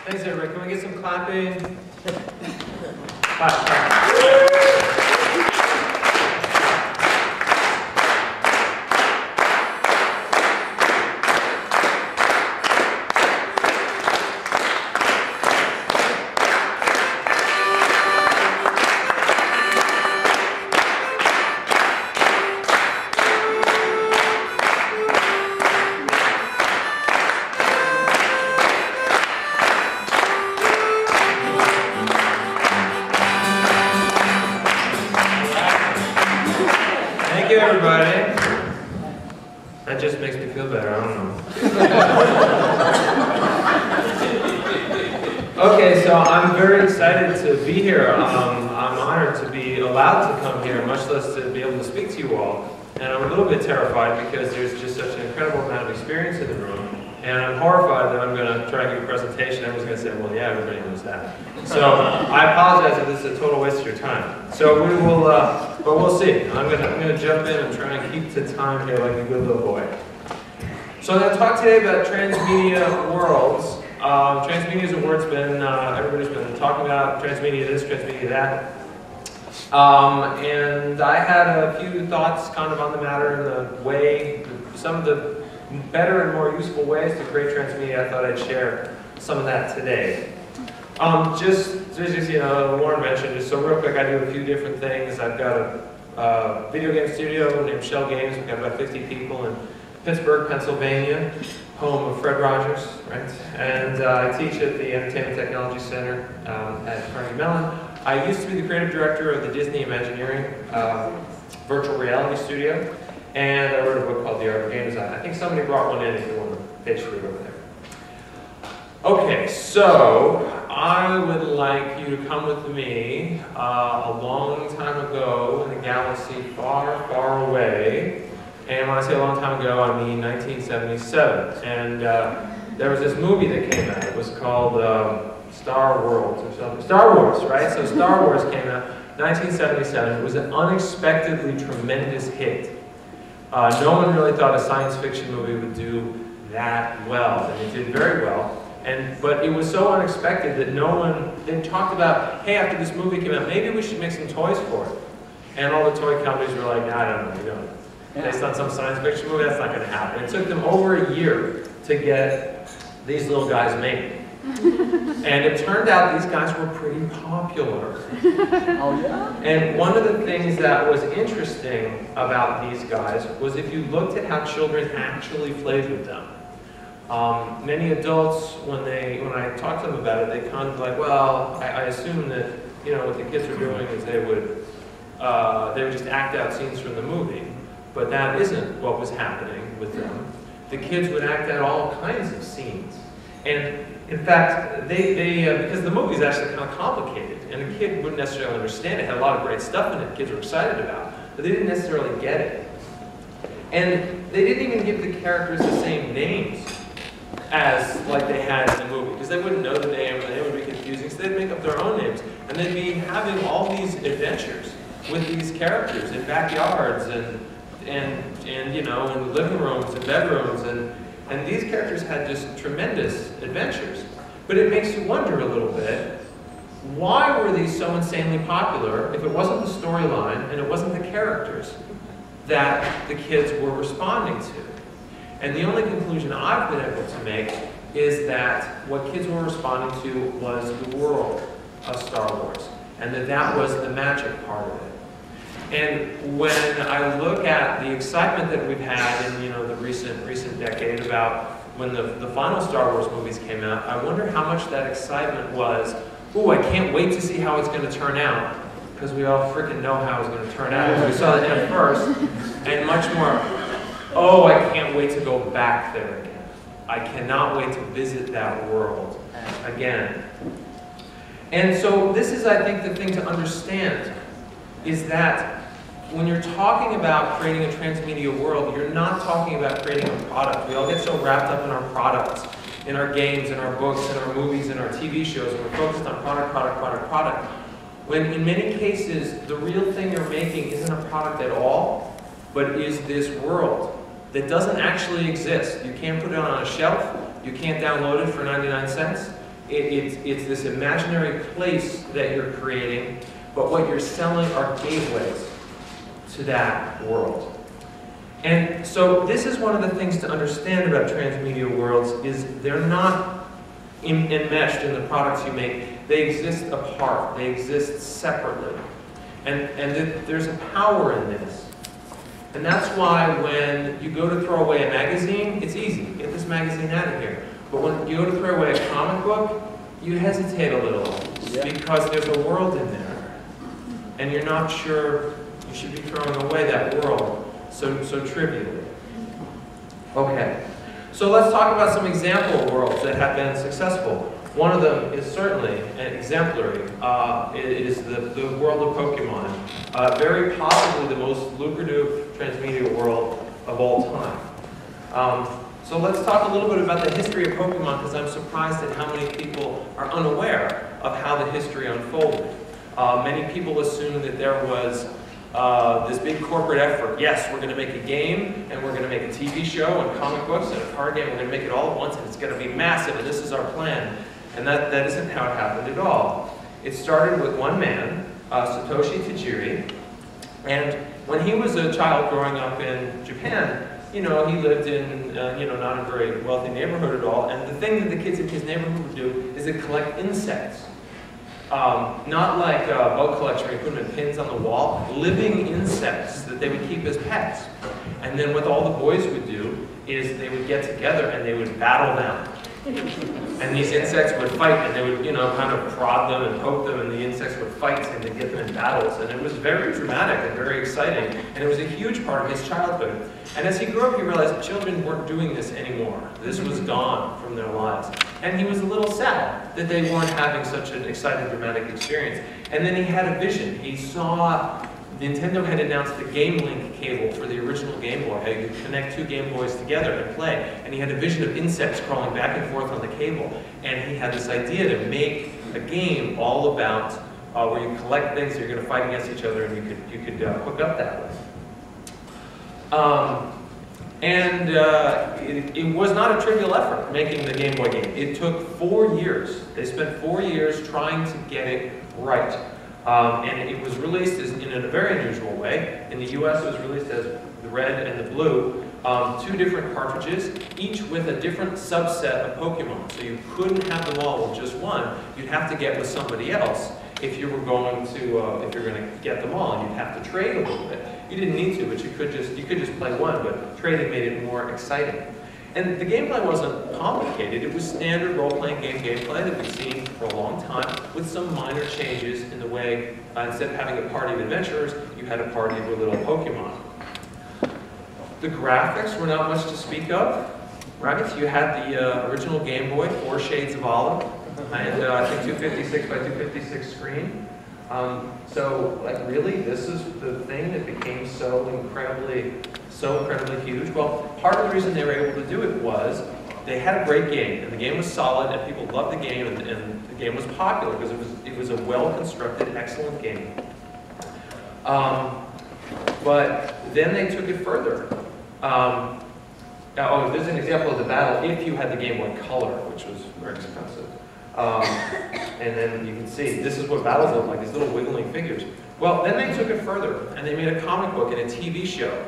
Thanks, everybody. Can we get some clapping? Clap. Thank you, everybody. That just makes me feel better, I don't know. Okay, so I'm very excited to be here. I'm honored to be allowed to come here, much less to be able to speak to you all. And I'm a little bit terrified because there's just such an incredible amount of experience in the room. And I'm horrified that I'm going to try and give a presentation. Everyone's going to say, well, yeah, everybody knows that. So I apologize if this is a total waste of your time. So we will, but we'll see. I'm going to jump in and try and keep to time here like a good little boy. So I'm going to talk today about transmedia worlds. Transmedia is a word everybody's been talking about. Transmedia this, transmedia that. And I had a few thoughts kind of on the matter and the way, some of the better and more useful ways to create transmedia. I thought I'd share some of that today. Just you know, Warren mentioned, just so real quick, I do a few different things. I've got a video game studio named Schell Games. We've got about 50 people in Pittsburgh, Pennsylvania, home of Fred Rogers, right? And I teach at the Entertainment Technology Center at Carnegie Mellon. I used to be the creative director of the Disney Imagineering virtual reality studio. And I wrote a book called The Art of Game Design. I think somebody brought one in if you want to page 3 over there. Okay, so I would like you to come with me a long time ago in a galaxy far, far away. And when I say a long time ago, I mean 1977. And there was this movie that came out. It was called Star Wars or something. Star Wars, right? So Star Wars came out 1977. It was an unexpectedly tremendous hit. No one really thought a science fiction movie would do that well, and it did very well. But it was so unexpected that no one, they talked about, hey, after this movie came out, maybe we should make some toys for it. And all the toy companies were like, nah, I don't know, we don't. Based on some science fiction movie, that's not going to happen. It took them over a year to get these little guys made. And it turned out these guys were pretty popular. Oh yeah? And one of the things that was interesting about these guys was if you looked at how children actually played with them. Many adults, when I talked to them about it, they kind of like, well, I assume that, you know, what the kids are doing is they would just act out scenes from the movie. But that isn't what was happening with them. The kids would act out all kinds of scenes. And in fact, because the movie is actually kind of complicated, and a kid wouldn't necessarily understand it. It had a lot of great stuff in it kids were excited about, but they didn't necessarily get it. And they didn't even give the characters the same names as like they had in the movie, because they wouldn't know the name, and they would be confusing, so they'd make up their own names. And they'd be having all these adventures with these characters in backyards and you know, in living rooms and bedrooms, and these characters had just tremendous adventures. But it makes you wonder a little bit, why were these so insanely popular if it wasn't the storyline and it wasn't the characters that the kids were responding to? And the only conclusion I've been able to make is that what kids were responding to was the world of Star Wars, and that was the magic part of it. And when I look at the excitement that we've had in, you know, the recent decade about when the final Star Wars movies came out, I wonder how much that excitement was, ooh, I can't wait to see how it's going to turn out, because we all freaking know how it's going to turn out. We saw it at first, and much more, oh, I can't wait to go back there again. I cannot wait to visit that world again. And so this is, I think, the thing to understand, is that when you're talking about creating a transmedia world, you're not talking about creating a product. We all get so wrapped up in our products, in our games, in our books, in our movies, in our TV shows, and we're focused on product, product, product, product. When in many cases, the real thing you're making isn't a product at all, but is this world that doesn't actually exist. You can't put it on a shelf, you can't download it for 99 cents, It's this imaginary place that you're creating, but what you're selling are gateways to that world. And so this is one of the things to understand about transmedia worlds is they're not enmeshed in the products you make. They exist apart. They exist separately. And there's a power in this. And that's why when you go to throw away a magazine, it's easy. Get this magazine out of here. But when you go to throw away a comic book, you hesitate a little because there's a world in there. And you're not sure you should be throwing away that world so trivially. Okay, so let's talk about some example worlds that have been successful. One of them is certainly an exemplary. It is the world of Pokemon. Very possibly the most lucrative transmedia world of all time. So let's talk a little bit about the history of Pokemon, because I'm surprised at how many people are unaware of how the history unfolded. Many people assume that there was this big corporate effort. Yes, we're going to make a game, and we're going to make a TV show, and comic books, and a card game. We're going to make it all at once, and it's going to be massive, and this is our plan. And that isn't how it happened at all. It started with one man, Satoshi Tajiri, and when he was a child growing up in Japan, he lived in, not a very wealthy neighborhood at all, and the thing that the kids in his neighborhood would do is to collect insects. Not like bug collection where you put them in pins on the wall, living insects that they would keep as pets. And then what all the boys would do is they would get together and they would battle them. And these insects would fight, and they would, kind of prod them and poke them, and the insects would fight and they'd get them in battles. And it was very dramatic and very exciting, and it was a huge part of his childhood. And as he grew up, he realized that children weren't doing this anymore. This was gone from their lives. And he was a little sad that they weren't having such an exciting, dramatic experience. And then he had a vision. He saw Nintendo had announced the Game Link cable for the original Game Boy. How you could connect two Game Boys together and play. And he had a vision of insects crawling back and forth on the cable. And he had this idea to make a game all about where you collect things, so you're going to fight against each other, and you could hook up that way. It was not a trivial effort making the Game Boy game. It took 4 years. They spent 4 years trying to get it right. And it was released in a very unusual way. In the US, it was released as the red and the blue, 2 different cartridges, each with a different subset of Pokemon. So you couldn't have them all with just one. You'd have to get with somebody else if you were going to get them all, and you'd have to trade a little bit. You didn't need to, but you could just play one. But trading made it more exciting. And the gameplay wasn't complicated. It was standard role-playing game gameplay that we've seen for a long time, with some minor changes in the way, instead of having a party of adventurers, you had a party of your little Pokemon. The graphics were not much to speak of, right? You had the original Game Boy, 4 shades of olive, and I think 256 by 256 screen. So, really, this is the thing that became so incredibly huge. Well, part of the reason they were able to do it was they had a great game, and the game was solid, and people loved the game, and the game was popular because it was a well-constructed, excellent game. But then they took it further. There's an example of the battle if you had the Game Boy Color, which was very expensive. And then you can see, this is what battles look like, these little wiggling figures. Well, then they took it further, and they made a comic book and a TV show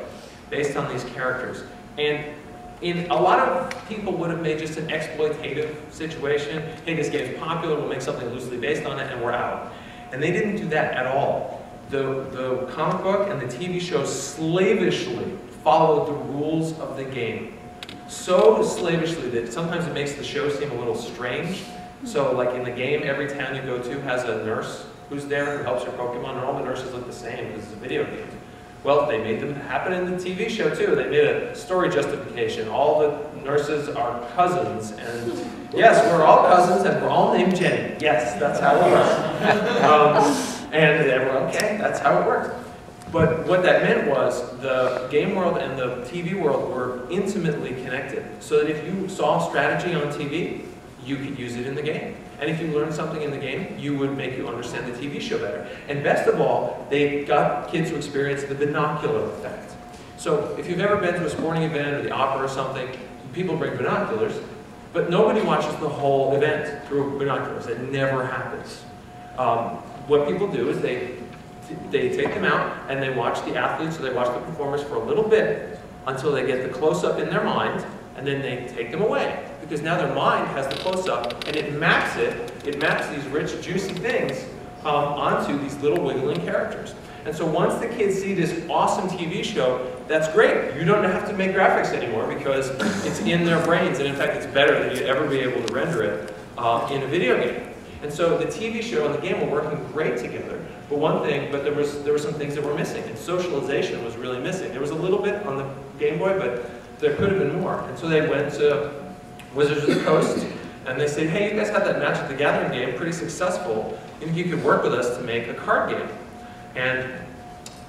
based on these characters. And a lot of people would have made just an exploitative situation. Hey, this game's popular, we'll make something loosely based on it, and we're out. And they didn't do that at all. The comic book and the TV show slavishly followed the rules of the game. So slavishly that sometimes it makes the show seem a little strange. So like in the game, every town you go to has a nurse who's there who helps your Pokemon, and all the nurses look the same because it's a video game. Well, they made them happen in the TV show too. They made a story justification. All the nurses are cousins, and yes, we're all cousins, and we're all named Jenny. Yes, that's how it works. And everyone, okay, that's how it works. But what that meant was the game world and the TV world were intimately connected, so that if you saw strategy on TV, you could use it in the game. And if you learned something in the game, you would make you understand the TV show better. And best of all, they got kids to experience the binocular effect. So if you've ever been to a sporting event or the opera or something, people bring binoculars, but nobody watches the whole event through binoculars. It never happens. What people do is they take them out and they watch the athletes, or they watch the performers for a little bit until they get the close-up in their mind, and then they take them away. Because now their mind has the close-up, and it maps these rich, juicy things onto these little wiggling characters. And so once the kids see this awesome TV show, that's great. You don't have to make graphics anymore because it's in their brains, and in fact it's better than you'd ever be able to render it in a video game. And so the TV show and the game were working great together. But there were some things that were missing, and socialization was really missing. There was a little bit on the Game Boy, but there could have been more. And so they went to Wizards of the Coast, and they said, hey, you guys had that Magic the Gathering game, pretty successful. You think you could work with us to make a card game? And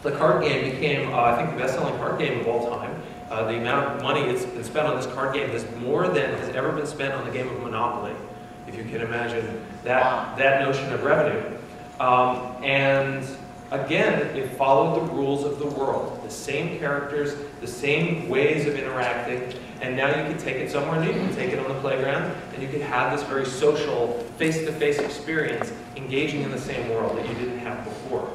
the card game became, I think, the best-selling card game of all time. The amount of money that's been spent on this card game is more than has ever been spent on the game of Monopoly, if you can imagine that notion of revenue. And again, it followed the rules of the world. The same characters, the same ways of interacting, and now you can take it somewhere new. You can take it on the playground, and you can have this very social, face-to-face experience engaging in the same world that you didn't have before.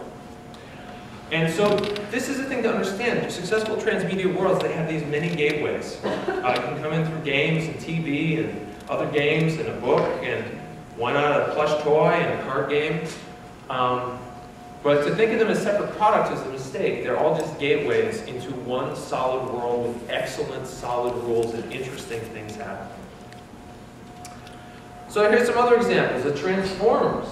And so this is the thing to understand. Successful transmedia worlds, they have these many gateways. You can come in through games and TV and other games and a book, and why not a plush toy and a card game? But to think of them as separate products is a mistake. They're all just gateways into one solid world with excellent, solid rules and interesting things happening. So here's some other examples. The Transformers,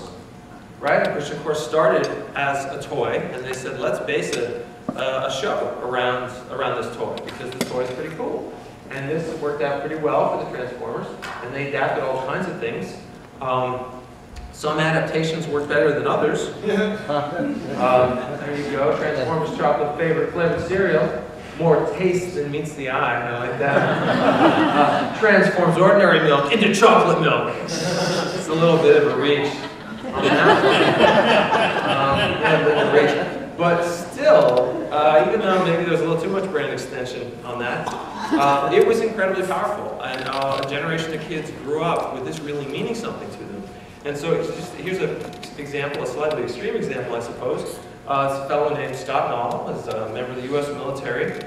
right? Which of course started as a toy, and they said, let's base a show around this toy, because the toy is pretty cool. And this worked out pretty well for the Transformers, and they adapted all kinds of things. Some adaptations work better than others. There you go, Transformers chocolate flavored cereal. More taste than meets the eye, I like that. Transforms ordinary milk into chocolate milk. It's a little bit of a reach on that one. But still, even though maybe there was a little too much brand extension on that, it was incredibly powerful. And a generation of kids grew up with this really meaning something to them. And so here's an example, a slightly extreme example, I suppose. It's a fellow named Scott Nall, is a member of the U.S. military.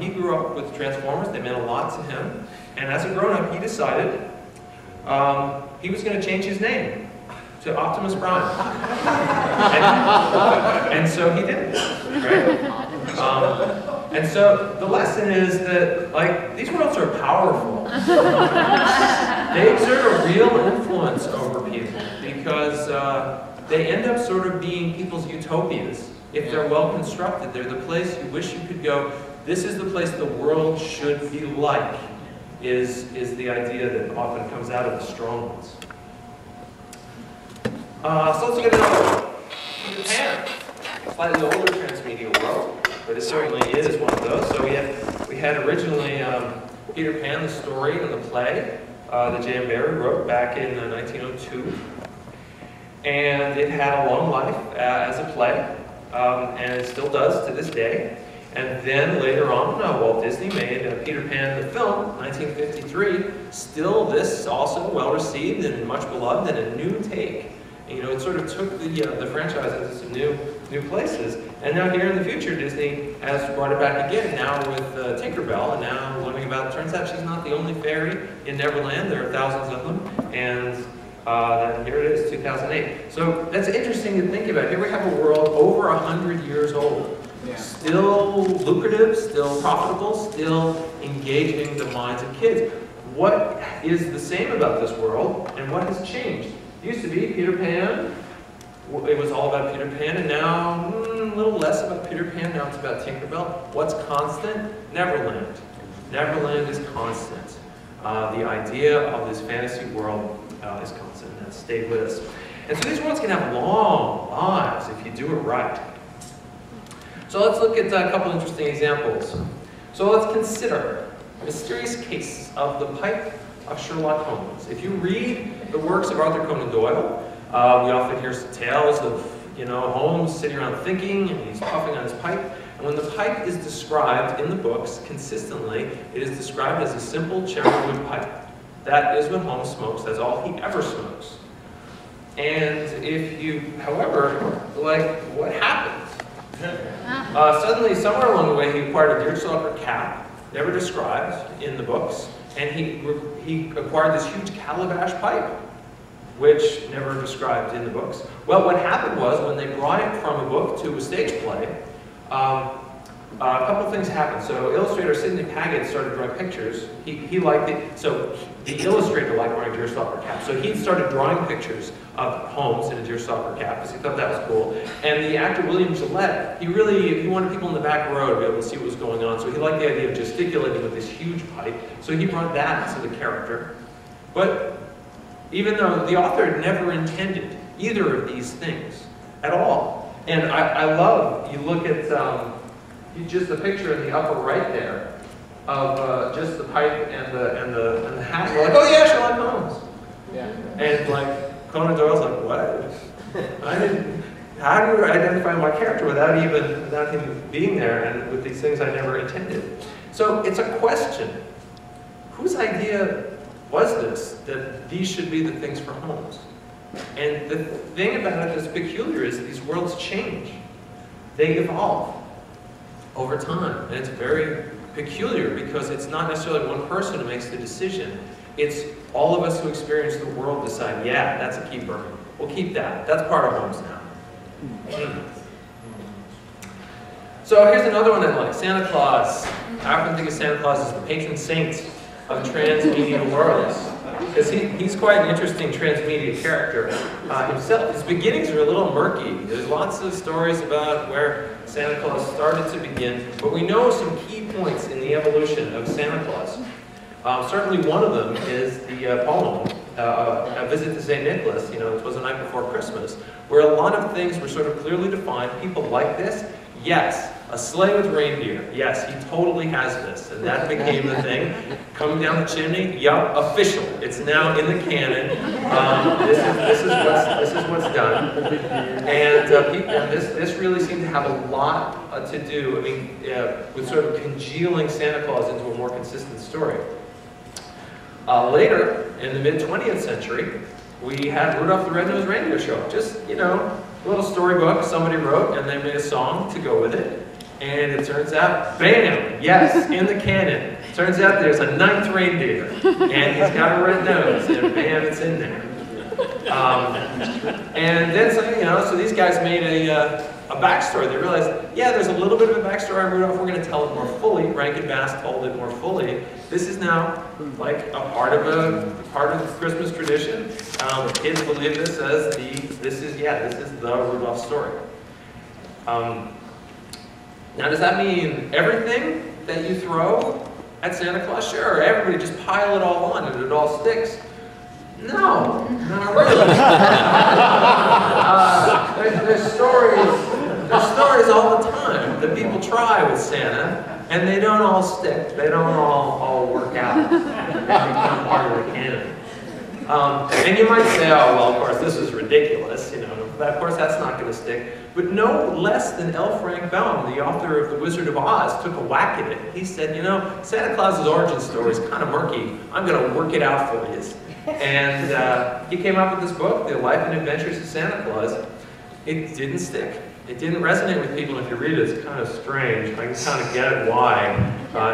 He grew up with Transformers. They meant a lot to him. And as a grown-up, he decided he was going to change his name to Optimus Prime. And so he did, right? And so the lesson is that, like, these worlds are powerful. They exert a real influence over people because they end up sort of being people's utopias. If they're well constructed, they're the place you wish you could go. This is the place the world should be like, is the idea that often comes out of the strong ones. So let's look at another one. Peter Pan. Slightly older transmedia world, but it certainly is one of those. So we had originally Peter Pan, the story and the play that J.M. Barrie wrote back in 1902. And it had a long life as a play, and it still does to this day. And then later on, Walt Disney made Peter Pan the film, 1953. Still, this also well received and much beloved, and a new take. And, you know, it sort of took the franchise into some new places. And now here in the future, Disney has brought it back again, now with Tinkerbell, and now learning about, it turns out she's not the only fairy in Neverland. There are thousands of them, and then here it is, 2008. So that's interesting to think about. Here we have a world over 100 years old. Yeah. Still lucrative, still profitable, still engaging the minds of kids. What is the same about this world, and what has changed? It used to be Peter Pan. It was all about Peter Pan, and now a little less about Peter Pan. Now it's about Tinkerbell. What's constant? Neverland. Neverland is constant. The idea of this fantasy world is constant, and that's stayed with us. And so these worlds can have long lives if you do it right. So let's look at a couple interesting examples. So let's consider Mysterious Case of the Pipe of Sherlock Holmes. If you read the works of Arthur Conan Doyle, we often hear tales of, Holmes sitting around thinking, and he's puffing on his pipe. And when the pipe is described in the books consistently, it is described as a simple cherry wood pipe. That is when Holmes smokes. That's all he ever smokes. And if you, however, like, what happens? Suddenly, somewhere along the way, he acquired a deerstalker cap, never described in the books, and he acquired this huge calabash pipe, which never described in the books. Well, what happened was, when they brought it from a book to a stage play, a couple of things happened. So illustrator Sidney Paget started drawing pictures. He liked it. So the illustrator liked wearing a deerstalker cap. So he started drawing pictures of Holmes in a deerstalker cap because he thought that was cool. And the actor William Gillette, he wanted people in the back row to be able to see what was going on. So he liked the idea of gesticulating with this huge pipe. So he brought that to the character. But even though the author had never intended either of these things at all. And I love, you look at just the picture in the upper right there of just the pipe and the hat. We're like, oh yeah, Sherlock Holmes. Yeah. And like Conan Doyle's like, what? How do you identify my character without him being there and with these things I never intended? So it's a question. Whose idea was this, that these should be the things for Holmes? And the thing about it that's peculiar is that these worlds change. They evolve over time. And it's very peculiar because it's not necessarily one person who makes the decision. It's all of us who experience the world decide, yeah, that's a keeper. We'll keep that. That's part of Holmes now. So here's another one I like, Santa Claus. I often think of Santa Claus as the patron saint of transmedia worlds, because he's quite an interesting transmedia character himself. His beginnings are a little murky. There's lots of stories about where Santa Claus started to begin, but we know some key points in the evolution of Santa Claus. Certainly one of them is the poem, A Visit to St. Nicholas, it was the night before Christmas, where a lot of things were sort of clearly defined. People like this. Yes, a sleigh with reindeer. Yes, he totally has this. And that became the thing. Coming down the chimney, yup, official. It's now in the canon. This is what's done. And this really seemed to have a lot to do, with sort of congealing Santa Claus into a more consistent story. Later, in the mid-20th century, we had Rudolph the Red-Nosed Reindeer show up. Just, a little storybook somebody wrote, and they made a song to go with it. And it turns out, bam, yes, in the canon. Turns out there's a 9th reindeer, and he's got a red nose, and bam, it's in there. And then, so these guys made a backstory. They realized, yeah, there's a little bit of a backstory on Rudolph. We're going to tell it more fully. Rankin Bass told it more fully. This is now like a part of the Christmas tradition. Kids believe this as this is the Rudolph story. Now, does that mean everything that you throw at Santa Claus? Sure, everybody just pile it all on and it all sticks. No, not really. There's stories all the time that people try with Santa, and they don't all stick. They don't all work out and become part of the canon. And you might say, oh, well, of course, this is ridiculous. Of course, that's not going to stick. But no less than L. Frank Baum, the author of The Wizard of Oz, took a whack at it. He said, Santa Claus's origin story is kind of murky. I'm going to work it out for you. And he came up with this book, The Life and Adventures of Santa Claus. It didn't stick. It didn't resonate with people. If you read it, it's kind of strange. I can kind of get it why.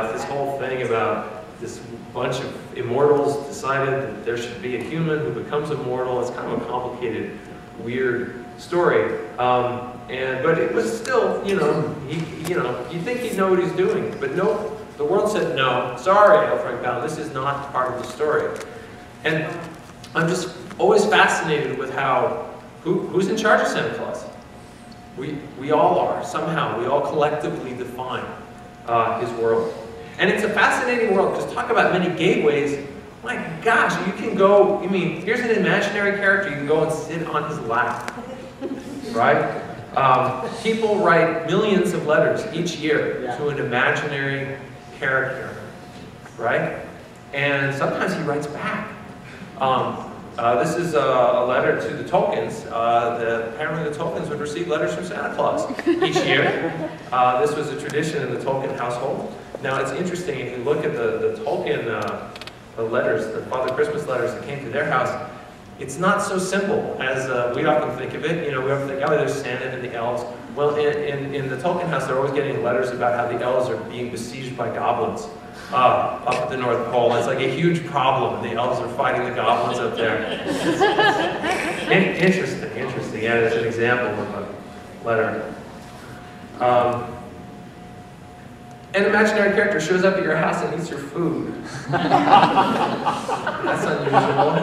It's this whole thing about this bunch of immortals decided that there should be a human who becomes immortal. It's kind of a complicated, weird story. But it was still, you think he'd know what he's doing. But no, the world said, no, sorry, L. Frank Baum, this is not part of the story. And I'm just always fascinated with who's in charge of Santa Claus? We all are, somehow. We all collectively define his world. And it's a fascinating world, because talk about many gateways. My gosh, you can go, here's an imaginary character, you can go and sit on his lap, right? People write millions of letters each year to an imaginary character, right? And sometimes he writes back. This is a letter to the Tolkiens. Apparently the Tolkiens would receive letters from Santa Claus each year. This was a tradition in the Tolkien household. Now it's interesting, if you look at the Tolkien letters, the Father Christmas letters that came to their house, it's not so simple as we often think of it. You know, we often think, oh, there's Santa and the elves. Well, in the Tolkien house, they're always getting letters about how the elves are being besieged by goblins up at the North Pole. It's like a huge problem. The elves are fighting the goblins up there. Interesting. Yeah, it's an example of a letter. An imaginary character shows up at your house and eats your food. That's unusual,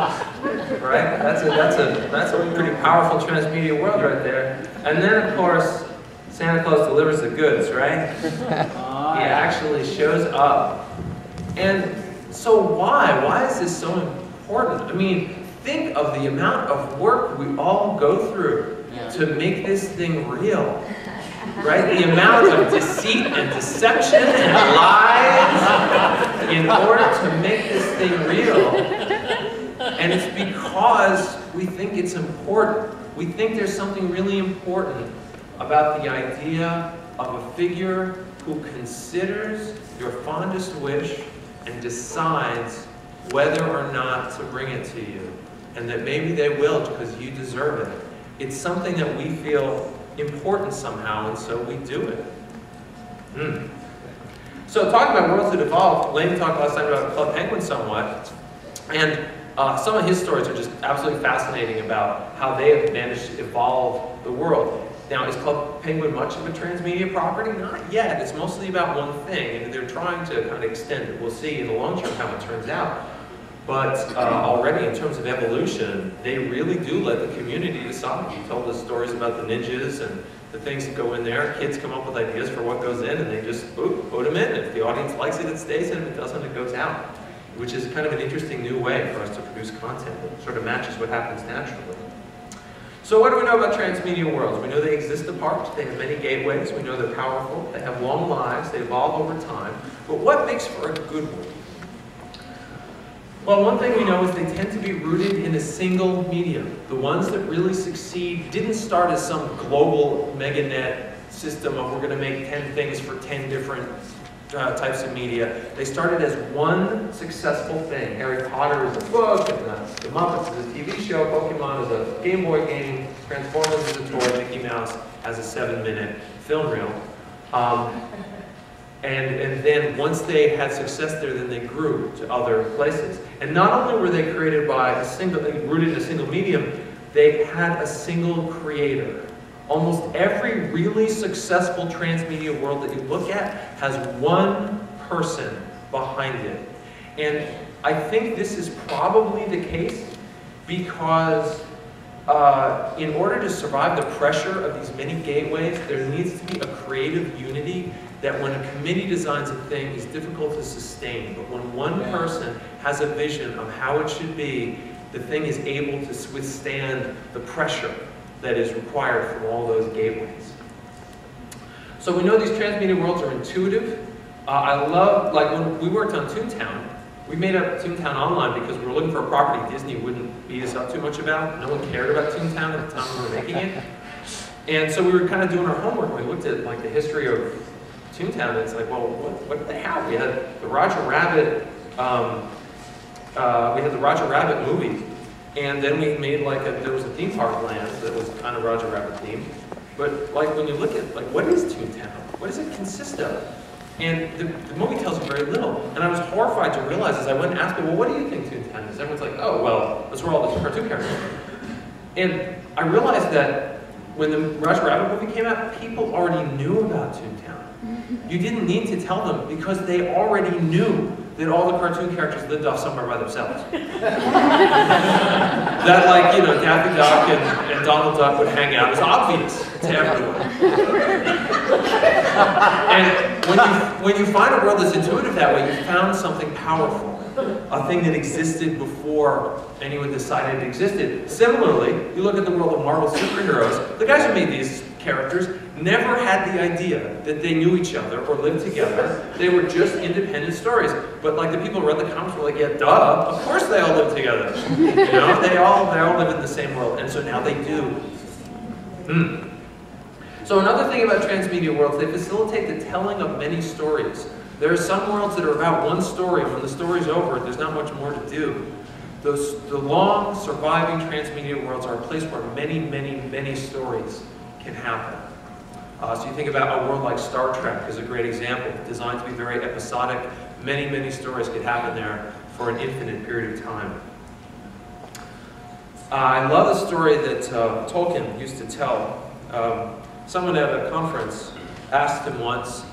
right? That's a pretty powerful transmedia world right there. And then, of course, Santa Claus delivers the goods, right? He actually shows up. And so why? Why is this so important? I mean, think of the amount of work we all go through to make this thing real. Right? The amount of deceit and deception and lies in order to make this thing real. And it's because we think it's important. We think there's something really important about the idea of a figure who considers your fondest wish and decides whether or not to bring it to you. And that maybe they will because you deserve it. It's something that we feel important somehow, and so we do it. So talking about worlds that evolve, Lane talked last time about Club Penguin somewhat, and some of his stories are just absolutely fascinating about how they have managed to evolve the world. Now, is Club Penguin much of a transmedia property? Not yet. It's mostly about one thing, and they're trying to kind of extend it. We'll see in the long term how it turns out. But already in terms of evolution, they really do let the community decide. You told us stories about the ninjas and the things that go in there. Kids come up with ideas for what goes in and they just put them in. If the audience likes it, it stays in. If it doesn't, it goes out. Which is kind of an interesting new way for us to produce content that sort of matches what happens naturally. So what do we know about transmedia worlds? We know they exist apart. They have many gateways. We know they're powerful. They have long lives. They evolve over time. But what makes for a good one? Well, one thing we know is they tend to be rooted in a single medium. The ones that really succeed didn't start as some global meganet system of we're going to make 10 things for 10 different types of media. They started as one successful thing. Harry Potter is a book, and the Muppets is a TV show, Pokemon is a Game Boy game, Transformers is a toy, Mickey Mouse has a 7-minute film reel. And then once they had success there, then they grew to other places. And not only were they created by rooted in a single medium, they had a single creator. Almost every really successful transmedia world that you look at has one person behind it. And I think this is probably the case because in order to survive the pressure of these many gateways, there needs to be a creative unity that when a committee designs a thing is difficult to sustain. But when one person has a vision of how it should be, the thing is able to withstand the pressure that is required from all those gateways. So we know these transmedia worlds are intuitive. I love, like when we worked on Toontown, we made up Toontown Online because we were looking for a property Disney wouldn't beat us up too much about. No one cared about Toontown at the time we were making it. And so we were kind of doing our homework and we looked at like the history of Toontown, and it's like, well, what did they have? We had the Roger Rabbit, movie, and then we made like there was a theme park land that was kind of Roger Rabbit themed. But like when you look at like what is Toontown? What does it consist of? And the movie tells you very little. And I was horrified to realize as I went and asked people, well, what do you think Toontown is? Everyone's like, oh, well, that's where all the cartoon characters are. And I realized that when the Roger Rabbit movie came out, people already knew about Toontown. You didn't need to tell them because they already knew that all the cartoon characters lived off somewhere by themselves. That, like, you know, Daffy Duck and Donald Duck would hang out. It was obvious to everyone. And when you find a world that's intuitive that way, you found something powerful. A thing that existed before anyone decided it existed. Similarly, you look at the world of Marvel superheroes, the guys who made these characters never had the idea that they knew each other or lived together. They were just independent stories. But like the people who read the comics were like, yeah, duh, of course they all live together. You know, they all live in the same world, and so now they do. So another thing about transmedia worlds, they facilitate the telling of many stories. There are some worlds that are about one story. When the story's over, there's not much more to do. The long, surviving transmedia worlds are a place where many, many, many stories can happen. So you think about a world like Star Trek is a great example, designed to be very episodic. Many, many stories could happen there for an infinite period of time. I love the story that Tolkien used to tell. Someone at a conference asked him once,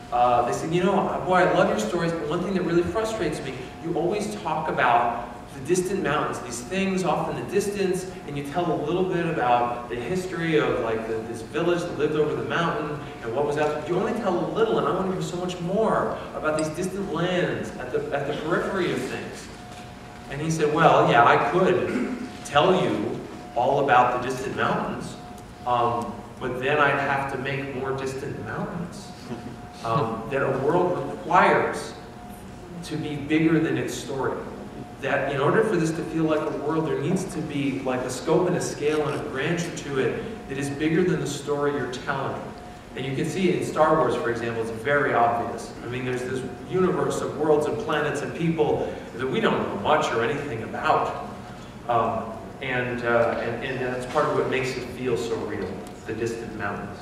they said, you know, boy, I love your stories, but one thing that really frustrates me, you always talk about the distant mountains, these things off in the distance, and you tell a little bit about the history of like this village that lived over the mountain and what was out there. You only tell a little, and I want to hear so much more about these distant lands at the periphery of things. And he said, well, yeah, I could tell you all about the distant mountains, but then I'd have to make more distant mountains. That a world requires to be bigger than its story. That in order for this to feel like a world, there needs to be like a scope and a scale and a grandeur to it that is bigger than the story you're telling. And you can see it in Star Wars, for example, it's very obvious. I mean, there's this universe of worlds and planets and people that we don't know much or anything about. And that's part of what makes it feel so real, the distant mountains.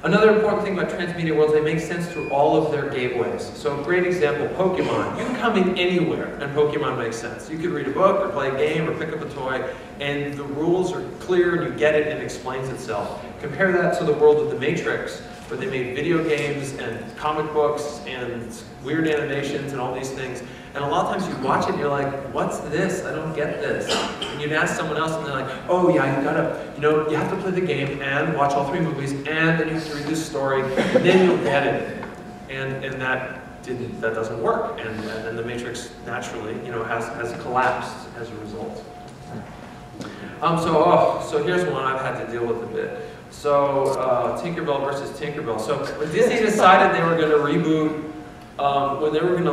Another important thing about transmedia worlds, they make sense through all of their gateways. So a great example, Pokemon. You can come in anywhere and Pokemon makes sense. You could read a book or play a game or pick up a toy and the rules are clear and you get it and it explains itself. Compare that to the world of the Matrix, where they made video games and comic books and weird animations and all these things. And a lot of times you watch it and you're like, what's this? I don't get this. And you'd ask someone else and they're like, oh yeah, you gotta, you have to play the game and watch all 3 movies and then you have to read this story and then you'll get it. And that doesn't work. And the Matrix naturally, has collapsed as a result. So here's one I've had to deal with a bit. So Tinkerbell versus Tinkerbell. So when Disney decided they were going to reboot, when they were going to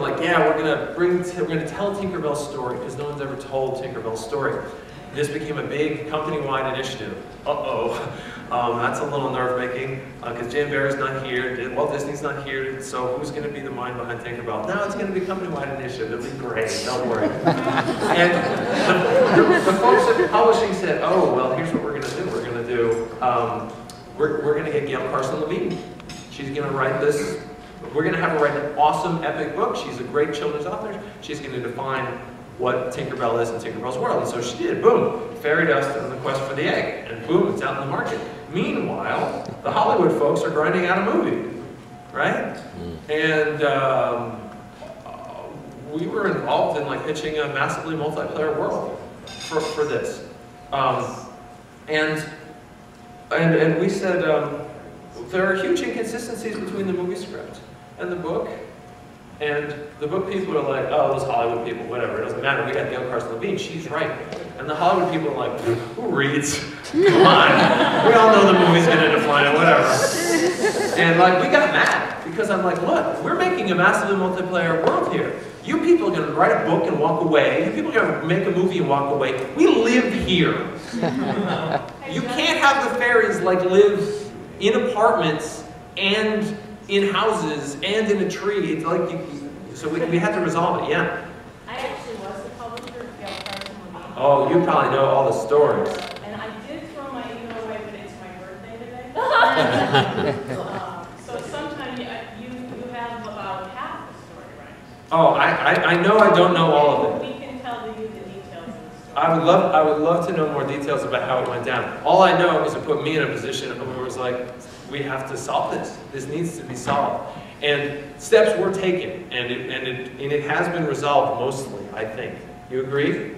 we're going to tell Tinkerbell's story because no one's ever told Tinkerbell's story. This became a big company-wide initiative. That's a little nerve-wraking because Jane Barry's not here, Walt Disney's not here, so who's going to be the mind behind Tinkerbell? No, it's going to be a company-wide initiative. It'll be great. Don't worry. And the folks at publishing said, oh, well, here's what we're going to do. We're going to do, we're going to get Gail Carson Levine. She's going to write this. We're going to have her write an awesome, epic book. She's a great children's author. She's going to define what Tinkerbell is in Tinkerbell's world. And so she did. Boom. Fairy dust and the quest for the egg. And boom, it's out in the market. Meanwhile, the Hollywood folks are grinding out a movie. Right? And we were involved in like pitching a massively multiplayer world for this. And we said, there are huge inconsistencies between the movie script and the book. And the book people are like, oh, those Hollywood people, whatever, it doesn't matter. We got Gail Carson Levine, she's right. And the Hollywood people are like, who reads? Come on. We all know the movie's going to define it, whatever. And like, we got mad because I'm like, look, we're making a massively multiplayer world here. You people are going to write a book and walk away. You people are going to make a movie and walk away. We live here. You can't have the fairies like live in apartments and in houses and in a tree. It's like so we had to resolve it. Yeah. I actually was the publisher of Gail Carson Levine. Oh, you probably know all the stories. And I did throw my email away, but it's my birthday today. So sometimes you have about half the story right. Oh, I know I don't know all of it. We can tell you the details of the story. I would love to know more details about how it went down. All I know is it put me in a position where it was like, we have to solve this. This needs to be solved. And steps were taken, and it has been resolved mostly, I think. You agree?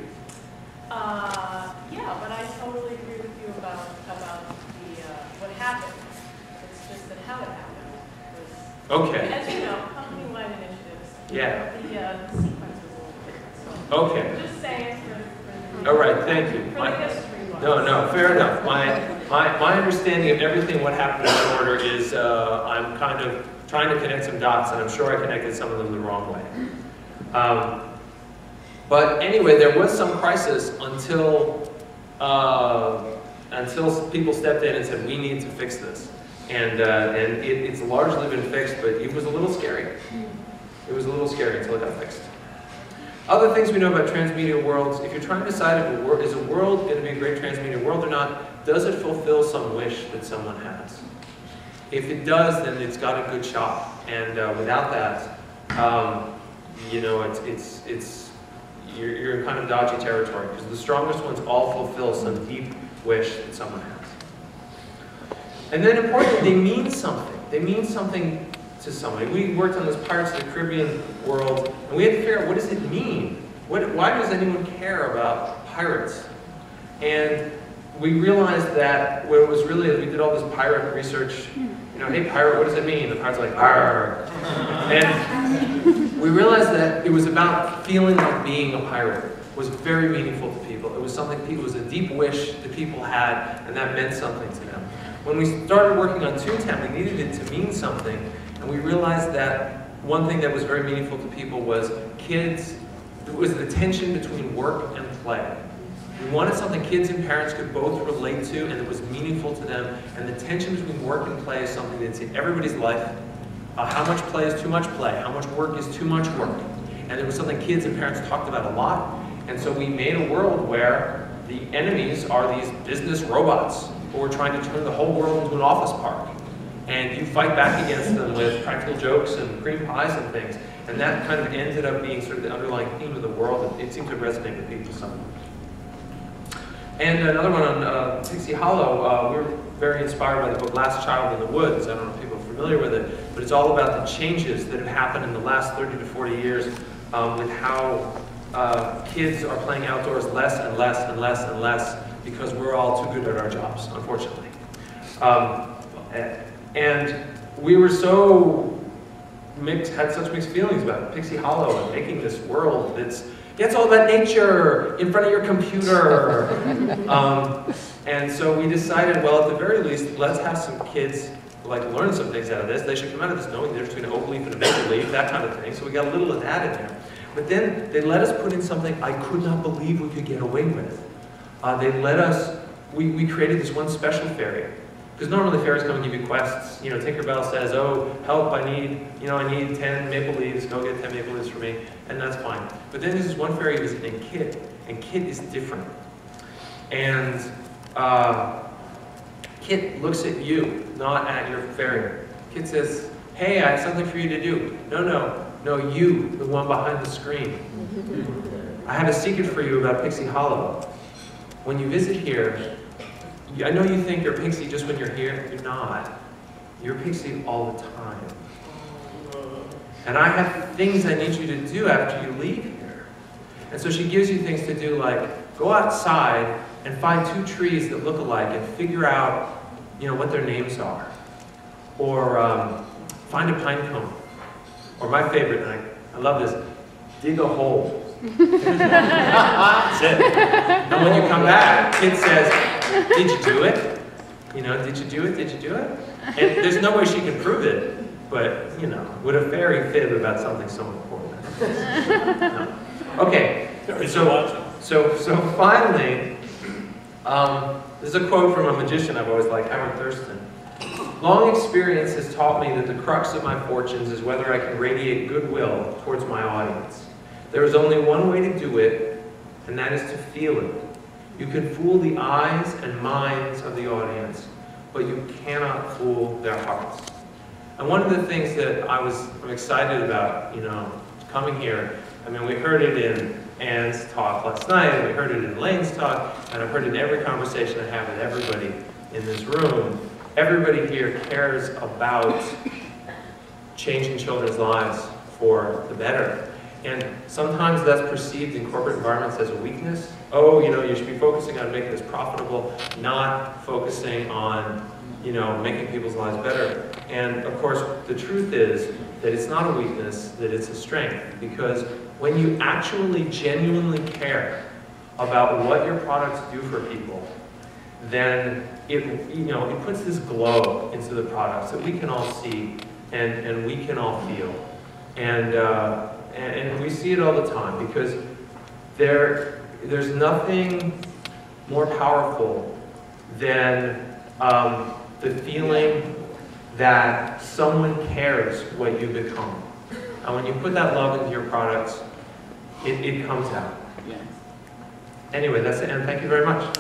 Yeah, but I totally agree with you about what happened. It's just that how it happened was. Okay. As you know, company-wide initiatives. Yeah. The sequence was a little different. So Okay. just saying for All right. Thank you. For the history. No, fair enough. My understanding of everything what happened in order is I'm kind of trying to connect some dots, and I'm sure I connected some of them the wrong way. But anyway, there was some crisis until people stepped in and said, we need to fix this. It's largely been fixed, but it was a little scary. It was a little scary until it got fixed. Other things we know about transmedia worlds, if you're trying to decide if is a world going to be a great transmedia world or not, does it fulfill some wish that someone has? If it does, then it's got a good shot. And without that, you know, you're in kind of dodgy territory, because the strongest ones all fulfill some deep wish that someone has. And then importantly, they mean something. They mean something to somebody. We worked on this Pirates of the Caribbean world, and we had to figure out, what does it mean? Why does anyone care about pirates? And we realized that what it was really, we did all this pirate research, you know, hey pirate, what does it mean? The pirate's like, arr. And we realized that it was about feeling like being a pirate was very meaningful to people. It was something, it was a deep wish that people had, and that meant something to them. When we started working on Toontown, we needed it to mean something, and we realized that one thing that was very meaningful to people was kids, it was the tension between work and play. We wanted something kids and parents could both relate to and that was meaningful to them, and the tension between work and play is something that's in everybody's life. How much play is too much play? How much work is too much work? And it was something kids and parents talked about a lot, and so we made a world where the enemies are these business robots who are trying to turn the whole world into an office park. And you fight back against them with practical jokes and cream pies and things. And that kind of ended up being sort of the underlying theme of the world. It seemed to resonate with people some. And another one on Pixie Hollow, we were very inspired by the book Last Child in the Woods. I don't know if people are familiar with it, but it's all about the changes that have happened in the last 30 to 40 years with how kids are playing outdoors less and less and less and less because we're all too good at our jobs, unfortunately. And we were so had such mixed feelings about Pixie Hollow and making this world that's, yeah, it's all about nature in front of your computer. And so we decided, well, at the very least, let's have some kids like learn some things out of this. They should come out of this knowing the difference between an oak leaf and a maple leaf, that kind of thing. So we got a little of that in there. But then they let us put in something I could not believe we could get away with. They let us, we created this one special fairy. Because normally fairies come and give you quests. You know, Tinkerbell says, oh, help, I need 10 maple leaves, go get 10 maple leaves for me, and that's fine. But then there's this one fairy who's named Kit, and Kit is different. And Kit looks at you, not at your fairy. Kit says, hey, I have something for you to do. No, you, the one behind the screen. I have a secret for you about Pixie Hollow. When you visit here, I know you think you're Pixie just when you're here. You're not. You're Pixie all the time. And I have things I need you to do after you leave here. And so she gives you things to do like, go outside and find 2 trees that look alike and figure out, what their names are. Or find a pine cone. Or my favorite, and I love this, dig a hole. That's it. And when you come back, Kid says, did you do it? Did you do it? Did you do it? And there's no way she can prove it, but, would a fairy fib about something so important? No. Okay, so finally, this is a quote from a magician I've always liked, Howard Thurston. Long experience has taught me that the crux of my fortunes is whether I can radiate goodwill towards my audience. There is only one way to do it, and that is to feel it. You can fool the eyes and minds of the audience, but you cannot fool their hearts. And one of the things that I'm excited about, coming here, we heard it in Anne's talk last night, and we heard it in Lane's talk, and I've heard it in every conversation I have with everybody in this room. Everybody here cares about changing children's lives for the better. And sometimes that's perceived in corporate environments as a weakness. Oh, you should be focusing on making this profitable, not focusing on, making people's lives better. And of course, the truth is that it's not a weakness, that it's a strength. Because when you actually genuinely care about what your products do for people, then it puts this glow into the products that we can all see and we can all feel. And we see it all the time because there's nothing more powerful than the feeling that someone cares what you become. And when you put that love into your products, it comes out. Yeah. Anyway, that's it, and thank you very much.